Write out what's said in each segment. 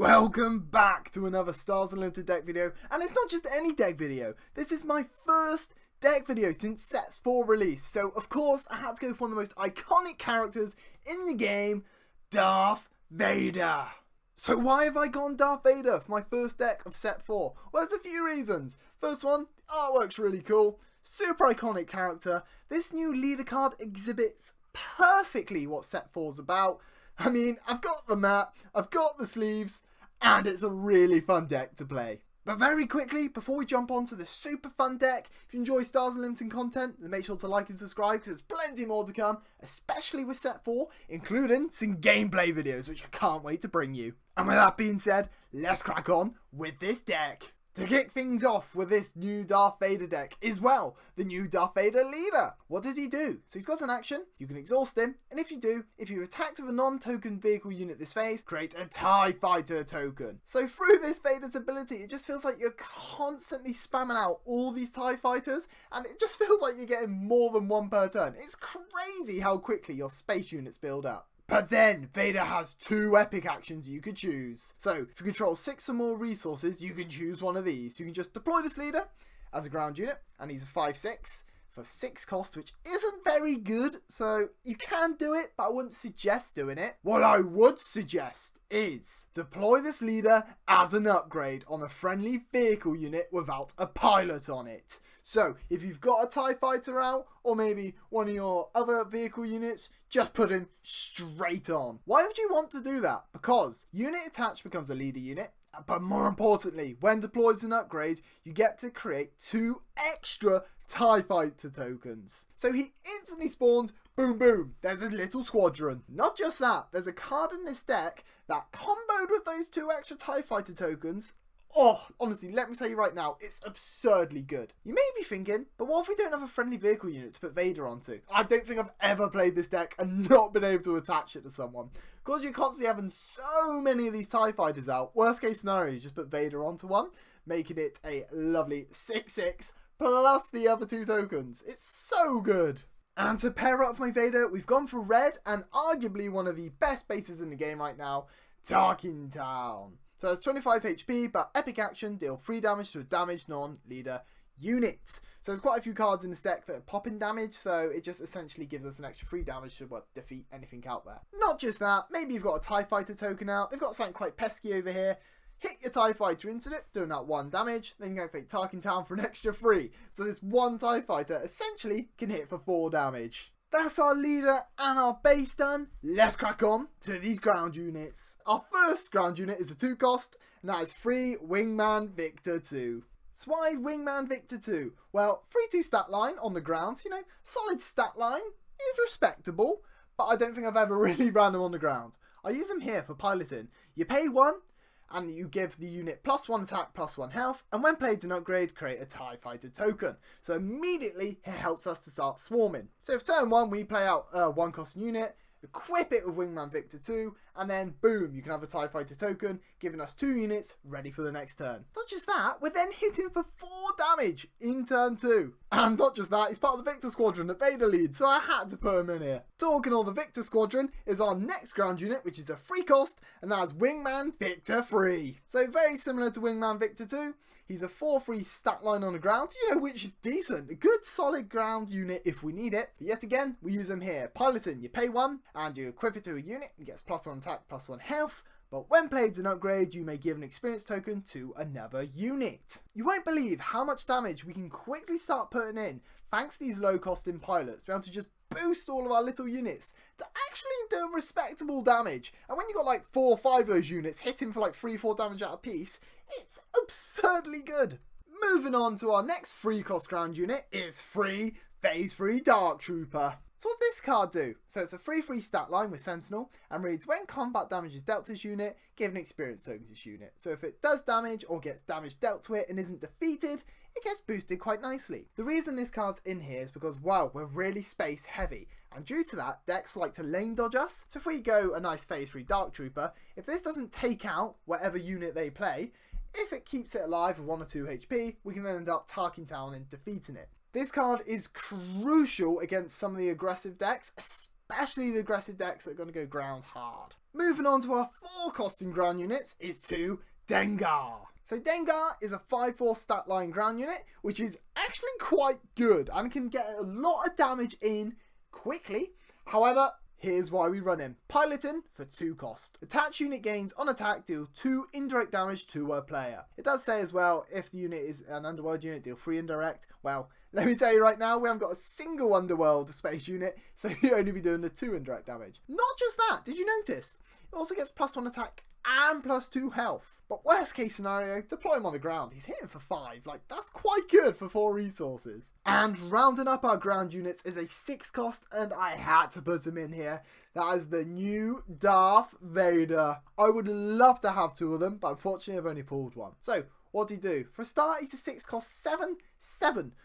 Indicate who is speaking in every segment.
Speaker 1: Welcome back to another StarWarsUnlimited deck video, and it's not just any deck video. This is my first deck video since Sets 4 release, so of course I had to go for one of the most iconic characters in the game, Darth Vader. So why have I gone Darth Vader for my first deck of Set 4? Well, there's a few reasons. First one, artwork's really cool, super iconic character. This new leader card exhibits perfectly what Set 4's about. I mean, I've got the map, I've got the sleeves, and it's a really fun deck to play. But very quickly, before we jump on to the super fun deck, if you enjoy StarWarsUnlimited content, then make sure to like and subscribe because there's plenty more to come, especially with Set 4, including some gameplay videos, which I can't wait to bring you. And with that being said, let's crack on with this deck. To kick things off with this new Darth Vader deck is, well, the new Darth Vader leader. What does he do? So he's got an action, you can exhaust him, and if you do, if you've attacked with a non-token vehicle unit this phase, create a TIE Fighter token. So through this Vader's ability, it just feels like you're constantly spamming out all these TIE Fighters, and it just feels like you're getting more than one per turn. It's crazy how quickly your space units build up. But then, Vader has two epic actions you could choose. So, if you control 6 or more resources, you can choose one of these. You can just deploy this leader as a ground unit, and he's a 5/6 for 6 cost, which isn't very good. So, you can do it, but I wouldn't suggest doing it. What I would suggest is deploy this leader as an upgrade on a friendly vehicle unit without a pilot on it. So, if you've got a TIE Fighter out, or maybe one of your other vehicle units, just put him straight on. Why would you want to do that? Because unit attached becomes a leader unit, but more importantly, when deployed as an upgrade, you get to create 2 extra TIE Fighter tokens. So he instantly spawns, boom boom, there's a little squadron. Not just that, there's a card in this deck that comboed with those 2 extra TIE Fighter tokens. Oh, honestly, let me tell you right now, it's absurdly good. You may be thinking, but what if we don't have a friendly vehicle unit to put Vader onto? I don't think I've ever played this deck and not been able to attach it to someone. Because you're constantly having so many of these TIE Fighters out, worst case scenario, you just put Vader onto one, making it a lovely 6/6 plus the other 2 tokens. It's so good. And to pair up with my Vader, we've gone for red and arguably one of the best bases in the game right now, Tarkin Town. So it's 25 HP, but epic action, deal 3 damage to a damaged non-leader unit. So there's quite a few cards in this deck that are popping damage, so it just essentially gives us an extra 3 damage to defeat anything out there. Not just that, maybe you've got a TIE Fighter token out, they've got something quite pesky over here. Hit your TIE Fighter into it, doing that 1 damage, then you can activate Tarkin Town for an extra 3. So this one TIE Fighter essentially can hit for 4 damage. That's our leader and our base done. Let's crack on to these ground units. Our first ground unit is a 2 cost, and that is 3 Wingman Victor 2. So why Wingman Victor 2? Well, 3/2 stat line on the ground, so, solid stat line, is respectable, but I don't think I've ever really ran them on the ground. I use them here for piloting. You pay 1, and you give the unit +1 attack, +1 health, and when played as an upgrade, create a TIE Fighter token. So immediately, it helps us to start swarming. So if turn 1, we play out a 1 cost unit, equip it with Wingman Victor 2, and then boom, you can have a TIE Fighter token, giving us 2 units ready for the next turn. Not just that, we're then hitting for 4 damage in turn 2. And not just that, he's part of the Victor Squadron that Vader leads, so I had to put him in here. Talking of the Victor Squadron is our next ground unit, which is a 3 cost, and that's Wingman Victor 3. So very similar to Wingman Victor 2, he's a 4/3 stat line on the ground, which is decent. A good solid ground unit if we need it. But yet again, we use him here. Piloting, you pay 1, and you equip it to a unit, and gets +1 attack, +1 health. But when played as an upgrade, you may give an experience token to another unit. You won't believe how much damage we can quickly start putting in thanks to these low costing pilots. Be able to just boost all of our little units to actually doing respectable damage. And when you got like 4 or 5 of those units hitting for like 3-4 damage out a piece, it's absurdly good. Moving on to our next 3 cost ground unit is 3 Phase 3 Dark Trooper. So what does this card do? So it's a 3/3 stat line with Sentinel and reads when combat damage is dealt to this unit, give an experience token to this unit. So if it does damage or gets damage dealt to it and isn't defeated, it gets boosted quite nicely. The reason this card's in here is because, well, we're really space heavy, and due to that, decks like to lane dodge us. So if we go a nice Phase 3 Dark Trooper, if this doesn't take out whatever unit they play, if it keeps it alive with 1 or 2 HP, we can then end up Tarkin Town and defeating it. This card is crucial against some of the aggressive decks, especially the aggressive decks that are going to go ground hard. Moving on to our 4 costing ground units is 2 Dengar. So Dengar is a 5/4 stat line ground unit, which is actually quite good and can get a lot of damage in quickly. However, here's why we run him. Piloting for 2 cost. Attached unit gains on attack deal 2 indirect damage to a player. It does say as well, if the unit is an underworld unit, deal 3 indirect. Well, let me tell you right now, we haven't got a single underworld space unit, so you only be doing the 2 indirect damage. Not just that, did you notice? It also gets +1 attack and +2 health. But worst case scenario, deploy him on the ground. He's hitting for 5. Like, that's quite good for 4 resources. And rounding up our ground units is a 6 cost, and I had to put him in here. That is the new Darth Vader. I would love to have 2 of them, but unfortunately I've only pulled 1. So, what do you do? For a start, he's a 6 cost, 7.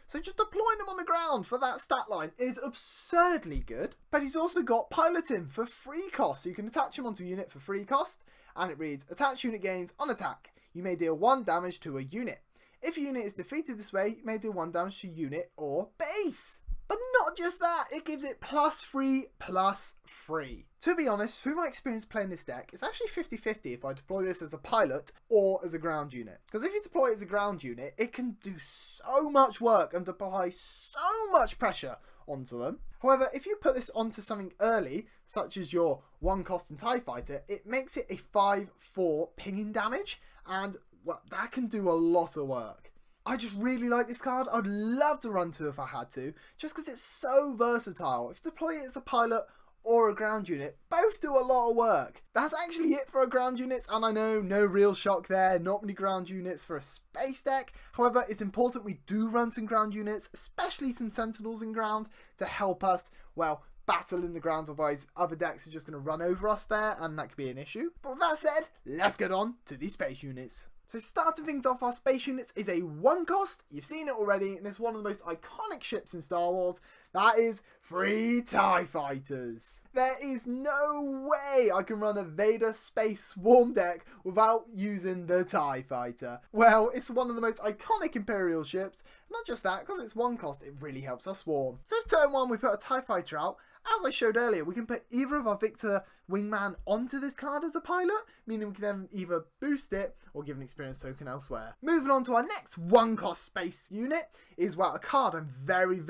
Speaker 1: So just deploying him on the ground for that stat line is absurdly good. But he's also got piloting for 3 cost. So you can attach him onto a unit for 3 cost. And it reads, attach unit gains on attack. You may deal 1 damage to a unit. If a unit is defeated this way, you may deal 1 damage to unit or base. But not just that, it gives it +3/+3. To be honest, through my experience playing this deck, it's actually 50-50 if I deploy this as a pilot or as a ground unit. Because if you deploy it as a ground unit, it can do so much work and apply so much pressure onto them. However, if you put this onto something early, such as your 1 cost and TIE Fighter, it makes it a 5/4 pinging damage, and well, that can do a lot of work. I just really like this card. I'd love to run 2 if I had to, just because it's so versatile. If you deploy it as a pilot or a ground unit, both do a lot of work. That's actually it for our ground units, and I know, no real shock there, not many ground units for a space deck. However, it's important we do run some ground units, especially some Sentinels in ground, to help us, well, battle in the ground, otherwise other decks are just going to run over us there, and that could be an issue. But with that said, let's get on to these space units. So starting things off, our space units is a 1 cost. You've seen it already, and it's one of the most iconic ships in Star Wars. That is 3 TIE Fighters. There is no way I can run a Vader Space Swarm deck without using the TIE Fighter. Well, it's one of the most iconic Imperial ships. Not just that, because it's 1 cost, it really helps us swarm. So it's turn 1, we put a TIE Fighter out. As I showed earlier, we can put either of our Victor Wingman onto this card as a pilot, meaning we can then either boost it or give an experience token elsewhere. Moving on to our next 1 cost space unit is, well, a card I'm very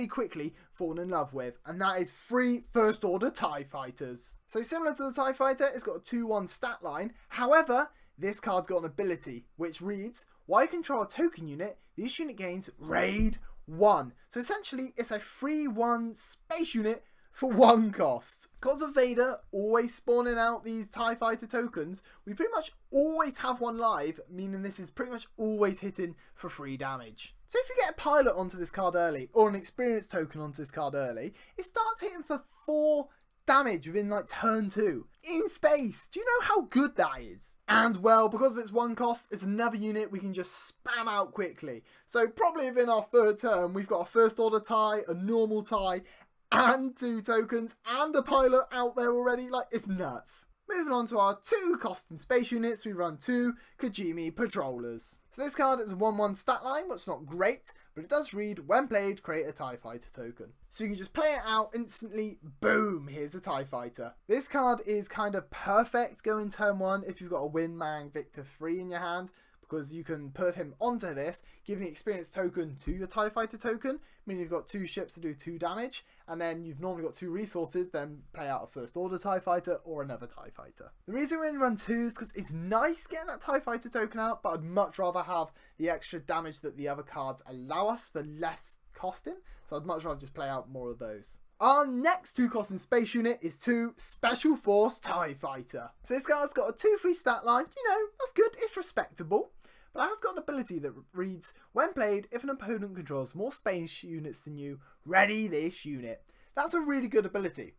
Speaker 1: quickly fallen in love with, and that is 3 First Order TIE Fighters. So similar to the TIE Fighter, it's got a 2/1 stat line. However, this card's got an ability which reads, while you control a token unit, this unit gains Raid 1. So essentially, it's a 3/1 space unit for 1 cost. Because of Vader always spawning out these TIE Fighter tokens, we pretty much always have 1 live, meaning this is pretty much always hitting for 3 damage. So if you get a pilot onto this card early, or an experience token onto this card early, it starts hitting for 4 damage within like turn 2 in space. Do you know how good that is? And well, because of its 1 cost, it's another unit we can just spam out quickly. So probably within our 3rd turn, we've got a First Order TIE, a normal TIE, and 2 tokens, and a pilot out there already. Like, it's nuts. Moving on to our 2 cost and space units, we run 2 Kajimi Patrollers. So this card is a 1/1 stat line, which is not great, but it does read, when played, create a TIE Fighter token. So you can just play it out instantly, boom, here's a TIE Fighter. This card is kind of perfect going turn 1 if you've got a Wingman Victor 3 in your hand, because you can put him onto this, giving the experience token to your TIE Fighter token, meaning you've got 2 ships to do 2 damage, and then you've normally got 2 resources, then play out a First Order TIE Fighter or another TIE Fighter. The reason we only run 2 is because it's nice getting that TIE Fighter token out, but I'd much rather have the extra damage that the other cards allow us for less costing, so I'd much rather just play out more of those. Our next 2 cost and space unit is 2 Special Force TIE Fighter. So this card's got a 2/3 stat line, you know, that's good, it's respectable. But it has got an ability that reads, when played, if an opponent controls more space units than you, ready this unit. That's a really good ability.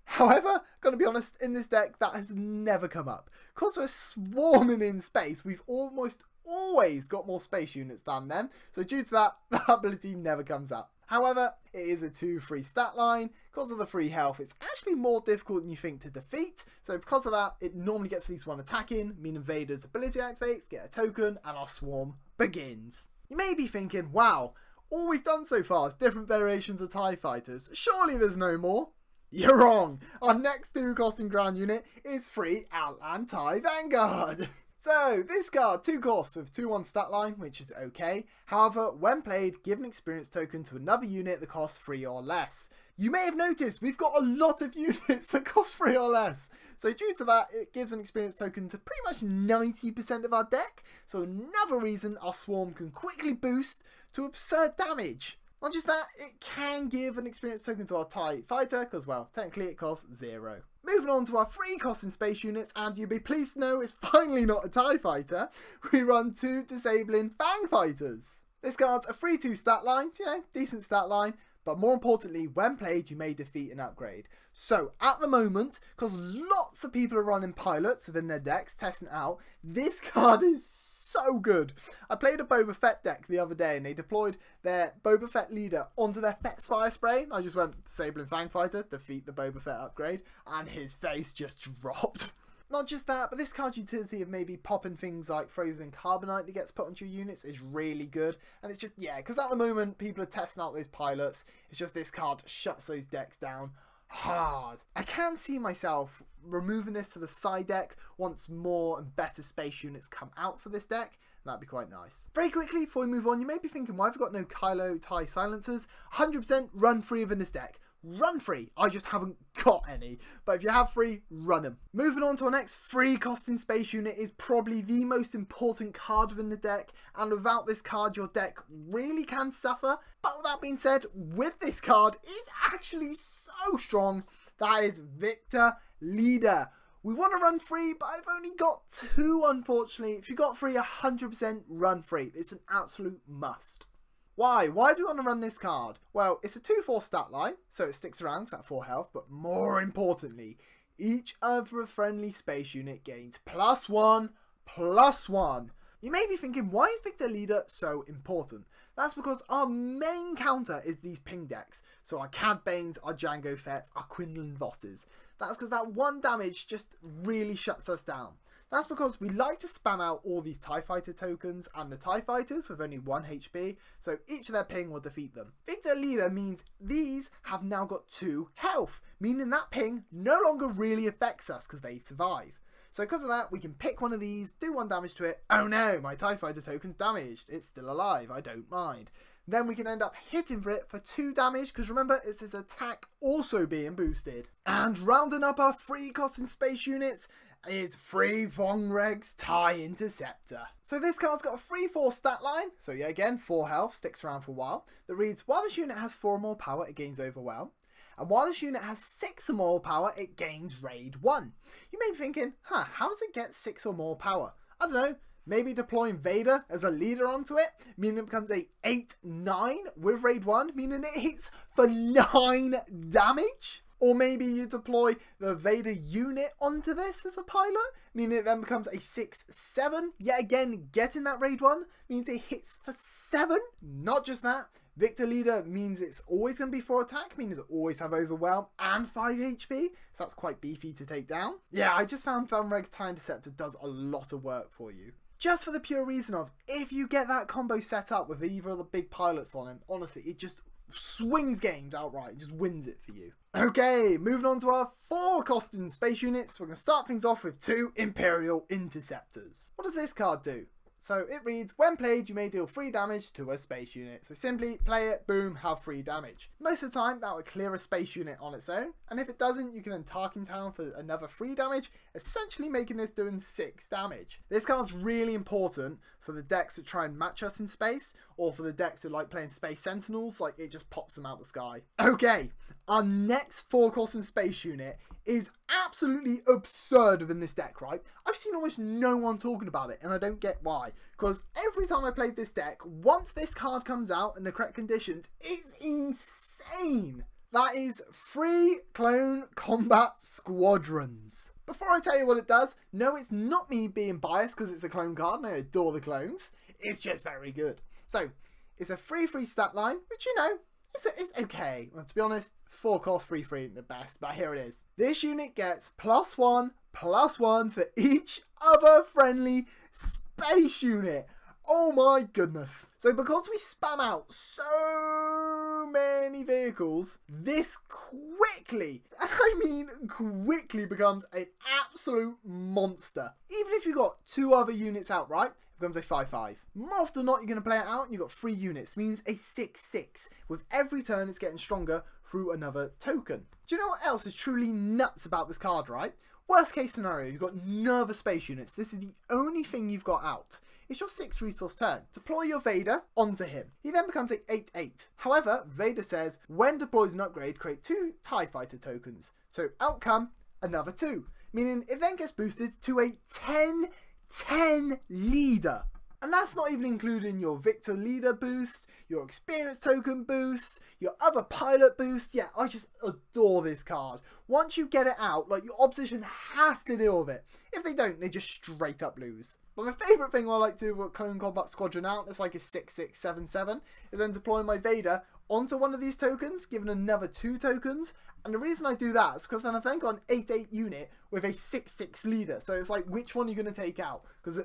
Speaker 1: However, gotta be honest, in this deck, that has never come up. Because we're swarming in space, we've almost always got more space units than them. So due to that, that ability never comes up. However, it is a 2/3 stat line. Because of the free health, it's actually more difficult than you think to defeat. So because of that, it normally gets at least 1 attack in, meaning Vader's ability activates, get a token, and our swarm begins. You may be thinking, wow, all we've done so far is different variations of TIE Fighters. Surely there's no more? You're wrong. Our next 2 costing ground unit is free Outland TIE Vanguard. So, this card, 2 costs with 2/1 stat line, which is okay. However, when played, give an experience token to another unit that costs 3 or less. You may have noticed we've got a lot of units that cost 3 or less. So due to that, it gives an experience token to pretty much 90% of our deck. So another reason our swarm can quickly boost to absurd damage. Not just that, it can give an experience token to our TIE fighter, because, well, technically it costs 0. Moving on to our 3 costing space units, and you'll be pleased to know it's finally not a TIE fighter. We run 2 disabling Fang fighters. This card's a 3/2 stat line, decent stat line, but more importantly, when played, you may defeat an upgrade. So at the moment, because lots of people are running pilots within their decks, testing it out, this card is so good. I played a Boba Fett deck the other day and they deployed their Boba Fett leader onto their Fett's Fire Spray. I just went Disabling Fang Fighter, defeat the Boba Fett upgrade, and his face just dropped. Not just that, but this card's utility of maybe popping things like Frozen Carbonite that gets put onto your units is really good. And it's just, yeah, because at the moment people are testing out those pilots. It's just this card shuts those decks down hard. I can see myself removing this to the side deck once more and better space units come out for this deck. That'd be quite nice. Very quickly, before we move on, you may be thinking, why have I got no Kylo Tie Silencers? 100% run free within this deck. Run free. I just haven't got any. But if you have free, run them. Moving on to our next free costing space unit is probably the most important card within the deck. And without this card, your deck really can suffer. But with that being said, with this card, it's actually so strong. That is Victor Leader. We want to run free, but I've only got 2, unfortunately. If you got free, 100% run free. It's an absolute must. Why? Why do we want to run this card? Well, it's a 2/4 stat line, so it sticks around because that's 4 health, but more importantly, each other friendly space unit gains +1/+1. You may be thinking, why is Victor Leader so important? That's because our main counter is these ping decks. So our Cad Banes, our Jango Fetts, our Quinlan Vosses. That's because that 1 damage just really shuts us down. That's because we like to spam out all these TIE Fighter tokens and the TIE Fighters with only 1 HP, so each of their ping will defeat them. Victor Leader means these have now got 2 health, meaning that ping no longer really affects us because they survive. So because of that, we can pick one of these, do 1 damage to it. Oh no, my TIE Fighter token's damaged. It's still alive, I don't mind. Then we can end up hitting for it for 2 damage, because remember, it's his attack also being boosted. And rounding up our free costing space units is free Von Reg's TIE Interceptor. So this card's got a 3/4 stat line, so yeah, again, 4 health, sticks around for a while, that reads, while this unit has 4 or more power, it gains Overwhelm. And while this unit has 6 or more power, it gains Raid 1. You may be thinking, how does it get 6 or more power? I don't know, maybe deploying Vader as a leader onto it, meaning it becomes a 8/9 with Raid 1, meaning it hits for 9 damage? Or maybe you deploy the Vader unit onto this as a pilot, meaning it then becomes a 6/7. Yet again, getting that Raid 1 means it hits for 7. Not just that, Victor Leader means it's always going to be 4 attack, means it always have Overwhelm and 5 HP, so that's quite beefy to take down. Yeah, I just found Von Reg's TIE Interceptor does a lot of work for you. Just for the pure reason of, if you get that combo set up with either of the big pilots on him, honestly, it just swings games outright, it just wins it for you. Okay, moving on to our 4 costing space units. We're going to start things off with 2 Imperial Interceptors. What does this card do? So it reads, when played, you may deal 3 damage to a space unit. So simply play it, boom, have 3 damage. Most of the time, that would clear a space unit on its own. And if it doesn't, you can then Tarkin Town for another 3 damage, essentially making this doing 6 damage. This card's really important for the decks that try and match us in space, or for the decks that like playing Space Sentinels, like it just pops them out the sky. Okay, our next 4 costing space unit is absolutely absurd within this deck, right? I've seen almost no one talking about it, and I don't get why. Because every time I played this deck, once this card comes out in the correct conditions, it's insane. That is 3 Clone Combat Squadrons. Before I tell you what it does, no, it's not me being biased because it's a clone card and I adore the clones. It's just very good. So, it's a 3/3 stat line, which, you know, it's okay. Well, to be honest, 4 cost 3/3 ain't the best, but here it is. This unit gets +1/+1 for each other friendly space unit. Oh my goodness. So because we spam out so many vehicles, this quickly, and I mean quickly, becomes an absolute monster. Even if you got 2 other units out, right? It becomes a 5-5. More often than not, you're going to play it out and you've got 3 units, means a 6-6. With every turn, it's getting stronger through another token. Do you know what else is truly nuts about this card, right? Worst case scenario, you've got no other space units. This is the only thing you've got out. It's your 6 resource turn. Deploy your Vader onto him. He then becomes a 8-8. However, Vader says, when deploys an upgrade, create 2 TIE Fighter tokens. So outcome, another 2. Meaning it then gets boosted to a 10-10 leader. And that's not even including your Victor leader boost, your experience token boost, your other pilot boost. Yeah, I just adore this card. Once you get it out, like, your opposition has to deal with it. If they don't, they just straight up lose. But my favourite thing I like to do with Clone Combat Squadron out, it's like a 6-6-7-7, is then deploying my Vader onto one of these tokens, giving another 2 tokens. And the reason I do that is because then I've then got an 8-8 unit with a 6-6 leader. So it's like, which one are you going to take out? Because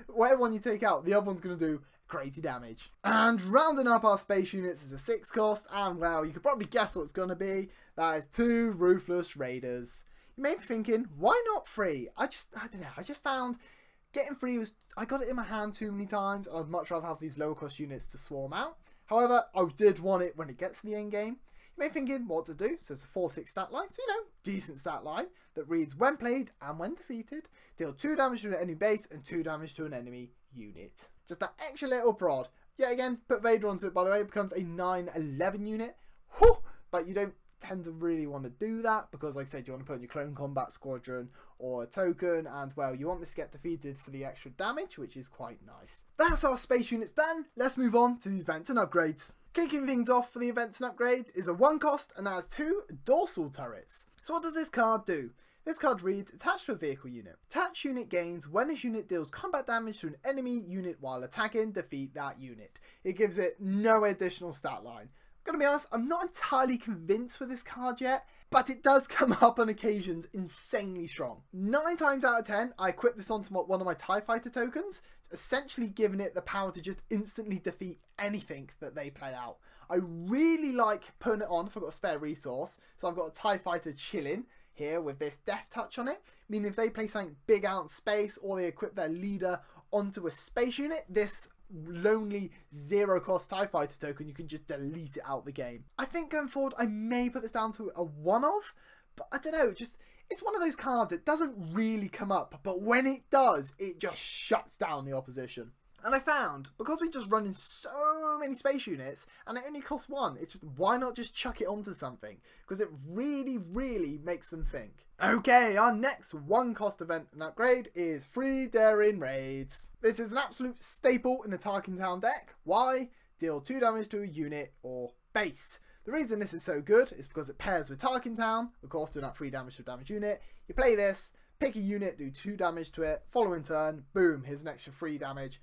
Speaker 1: whatever one you take out, the other one's going to do crazy damage. And rounding up our space units is a 6 cost. And well, you could probably guess what it's going to be. That is 2 Ruthless Raiders. You may be thinking, why not 3? I don't know. I just found getting 3 was, I got it in my hand too many times. And I'd much rather have these lower cost units to swarm out. However, I did want it when it gets to the end game. You may be thinking what to do, so it's a 4-6 stat line, so decent stat line that reads, when played and when defeated, deal 2 damage to an enemy base and 2 damage to an enemy unit. Just that extra little prod. Yet again, put Vader onto it, by the way, it becomes a 9-11 unit. Whew! But you don't tend to really want to do that because, like I said, you want to put in your Clone Combat Squadron or a token, and well, you want this to get defeated for the extra damage, which is quite nice. That's our space units done. Let's move on to the events and upgrades. Kicking things off for the events and upgrades is a 1 cost and has 2 dorsal turrets. So what does this card do? This card reads, attached to a vehicle unit. Attached unit gains when this unit deals combat damage to an enemy unit while attacking, defeat that unit. It gives it no additional stat line. Gonna be honest, I'm not entirely convinced with this card yet, but it does come up on occasions insanely strong. 9 times out of 10, I equip this onto one of my TIE Fighter tokens, essentially giving it the power to just instantly defeat anything that they play out. I really like putting it on if I've got a spare resource, so I've got a TIE Fighter chilling here with this death touch on it, meaning if they play something big out in space or they equip their leader onto a space unit, this lonely 0 cost TIE Fighter token, you can just delete it out the game. I think going forward I may put this down to a one-off, but I don't know, just it's one of those cards that doesn't really come up, but when it does, it just shuts down the opposition. And I found, because we're just running so many space units, and it only costs 1, it's just, why not just chuck it onto something? Because it really, really makes them think. Okay, our next 1 cost event and upgrade is 3 Daring Raids. This is an absolute staple in the Tarkin Town deck. Why? Deal 2 damage to a unit or base. The reason this is so good is because it pairs with Tarkin Town, of course doing that 3 damage to a damage unit. You play this, pick a unit, do 2 damage to it, following turn, boom, here's an extra 3 damage.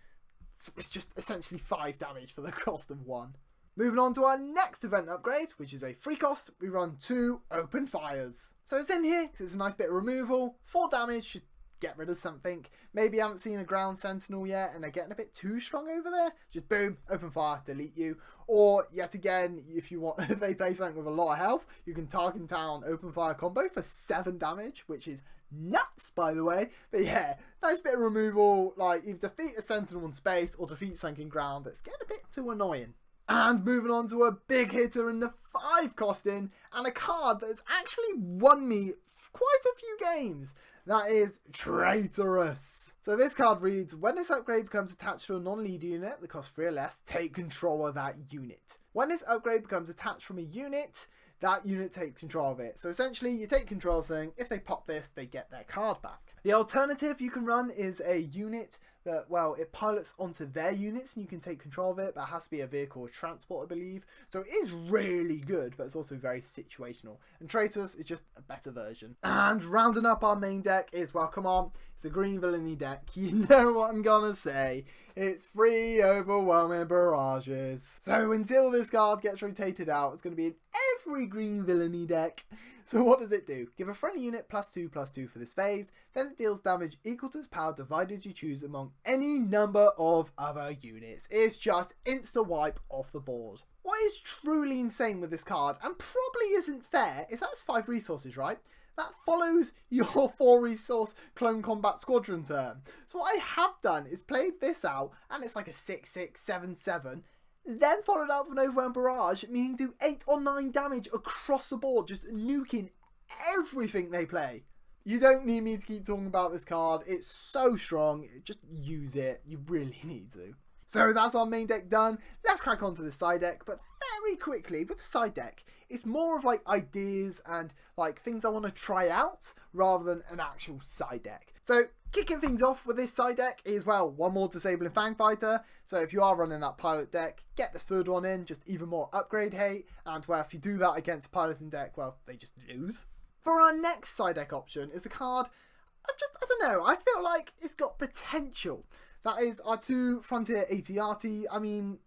Speaker 1: It's just essentially 5 damage for the cost of 1. Moving on to our next event upgrade, which is a 3 cost, we run 2 Open Fires. So it's in here because it's a nice bit of removal, 4 damage, just get rid of something. Maybe you haven't seen a Ground Sentinel yet and they're getting a bit too strong over there, just boom, open fire, delete you. Or yet again, if you want, if they play something with a lot of health, you can Tarkin Town open fire combo for 7 damage, which is nuts, by the way. But yeah, nice bit of removal, like either defeat a Sentinel in space or defeat something ground. It's getting a bit too annoying. And moving on to a big hitter in the 5 costing, and a card that has actually won me quite a few games. That is Traitorous. So this card reads, when this upgrade becomes attached to a non-lead unit that costs 3 or less, take control of that unit. When this upgrade becomes attached from a unit, that unit takes control of it. So essentially, you take control saying, if they pop this, they get their card back. The alternative you can run is a unit that, well, it pilots onto their units and you can take control of it. That has to be a vehicle or transport, I believe. So it is really good, but it's also very situational. And Traitorous is just a better version. And rounding up our main deck is, well, come on, it's a green villainy deck. You know what I'm gonna say. It's 3 Overwhelming Barrages. So until this card gets rotated out, it's going to be in every green villainy deck. So what does it do? Give a friendly unit +2/+2 for this phase, then it deals damage equal to its power divided as you choose among from any number of other units. It's just insta-wipe off the board. What is truly insane with this card, and probably isn't fair, is that's 5 resources, right? That follows your 4 resource Clone Combat Squadron turn. So what I have done is played this out, and it's like a 6/6, 7/7, then followed out with an Overwhelm Barrage, meaning do 8 or 9 damage across the board, just nuking everything they play. You don't need me to keep talking about this card. It's so strong. Just use it. You really need to. So that's our main deck done. Let's crack on to the side deck. But very quickly, with the side deck, it's more of like ideas and like things I want to try out rather than an actual side deck. So kicking things off with this side deck is, well, one more Disabling Fang Fighter. So if you are running that pilot deck, get the third one in, just even more upgrade hate. And well, if you do that against a piloting deck, well, they just lose. For our next side deck option is a card, I don't know, I feel like it's got potential. That is our 2 Frontier AT-AT. I mean,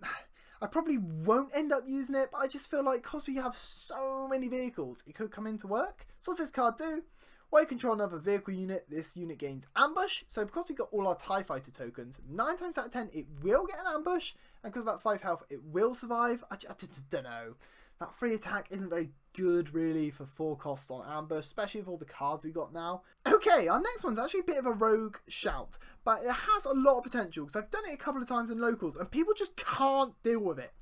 Speaker 1: I probably won't end up using it, but I just feel like because we have so many vehicles, it could come into work. So what's this card do? While you control another vehicle unit, this unit gains ambush. So because we've got all our TIE Fighter tokens, 9 times out of 10 it will get an ambush. And because of that 5 health, it will survive. I just don't know. That 3 attack isn't very good really for 4 costs on ambush, especially with all the cards we got now. Okay, our next one's actually a bit of a rogue shout, but it has a lot of potential because I've done it a couple of times in locals and people just can't deal with it.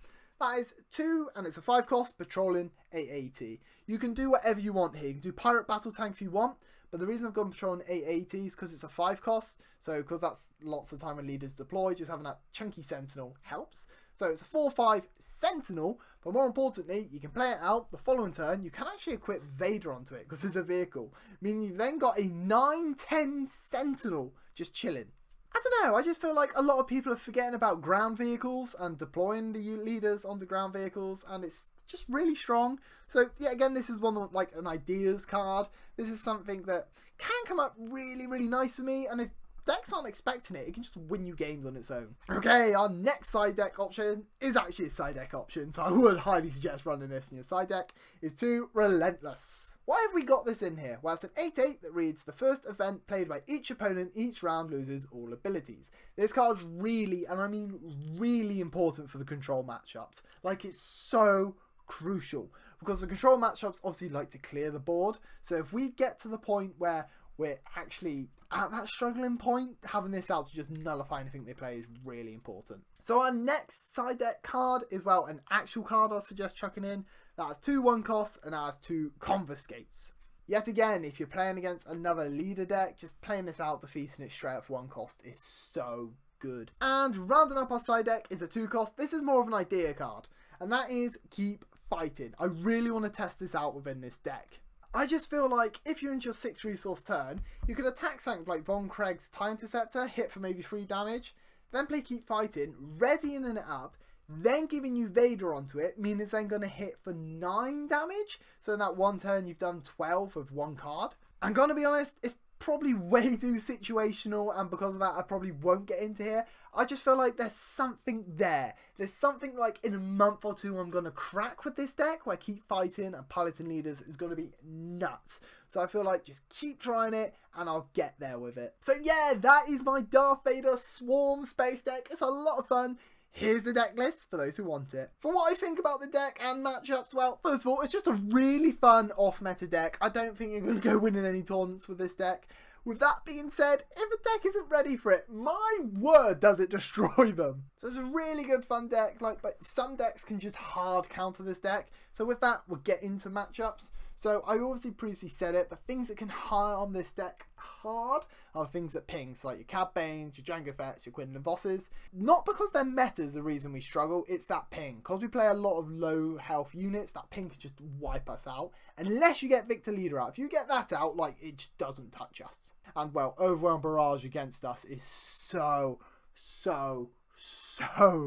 Speaker 1: That is 2, and it's a 5 cost patrolling AT-AT. You can do whatever you want here. You can do pirate battle tank if you want, but the reason I've gone patrolling AT-AT is because it's a 5 cost. So because that's lots of time when leaders deploy, just having that chunky sentinel helps. So it's a 4/5 sentinel, but more importantly, you can play it out the following turn. You can actually equip Vader onto it because it's a vehicle, meaning you've then got a 9/10 sentinel just chilling. I don't know, I just feel like a lot of people are forgetting about ground vehicles and deploying the leaders onto ground vehicles, and it's just really strong. So yeah, again, this is one of, like, an ideas card. This is something that can come up really, really nice for me, and if decks aren't expecting it, it can just win you games on its own. Okay, our next side deck option is actually a side deck option, so I would highly suggest running this in your side deck, is 2 Relentless. Why have we got this in here? Well, it's an 8/8 that reads, the first event played by each opponent each round loses all abilities. This card's really, and I mean really, important for the control matchups. Like, it's so crucial because the control matchups obviously like to clear the board. So if we get to the point where we're actually at that struggling point, having this out to just nullify anything they play is really important. So our next side deck card is, well, an actual card I'd suggest chucking in. That has 2 1 costs and has 2 confiscates. Yet again, if you're playing against another leader deck, just playing this out, defeating it straight up for 1 cost is so good. And rounding up our side deck is a 2 cost. This is more of an idea card, and that is Keep Fighting. I really want to test this out within this deck. I just feel like if you're into your 6 resource turn, you could attack something like Von Craig's TIE Interceptor, hit for maybe 3 damage, then play Keep Fighting, readying it up, then giving you Vader onto it, meaning it's then going to hit for 9 damage. So in that one turn, you've done 12 with 1 card. I'm going to be honest, it's probably way too situational, and because of that, I probably won't get into here. I just feel like there's something there. There's something like in a month or 2 I'm going to crack with this deck where Keep Fighting and Piloting Leaders is going to be nuts. So I feel like just keep trying it and I'll get there with it. So yeah, that is my Darth Vader Swarm Space deck. It's a lot of fun. Here's the deck list for those who want it. For what I think about the deck and matchups, well, first of all, it's just a really fun off-meta deck. I don't think you're going to go winning any tournaments with this deck. With that being said, if a deck isn't ready for it, my word does it destroy them. So it's a really good fun deck, but some decks can just hard counter this deck. So with that, we'll get into matchups. So I obviously previously said it, but things that can harm this deck hard are things that ping, so like your Cad Banes, your Jango Fett's, your Quinlan Vosses. Not because they're meta is the reason we struggle, it's that ping. Because we play a lot of low health units, that ping can just wipe us out. Unless you get Victor Leader out. If you get that out, like, it just doesn't touch us. And well, Overwhelm Barrage against us is so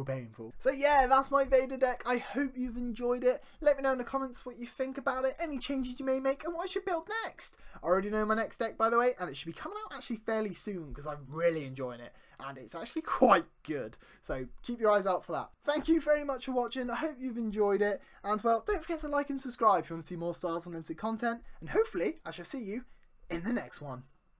Speaker 1: painful. So yeah, that's my Vader deck. I hope you've enjoyed it. Let me know in the comments what you think about it, any changes you may make, and what I should build next. I already know my next deck, by the way, and it should be coming out actually fairly soon because I'm really enjoying it, and it's actually quite good. So keep your eyes out for that. Thank you very much for watching. I hope you've enjoyed it, and well, don't forget to like and subscribe if you want to see more Stars Unlimited content, and hopefully I shall see you in the next one.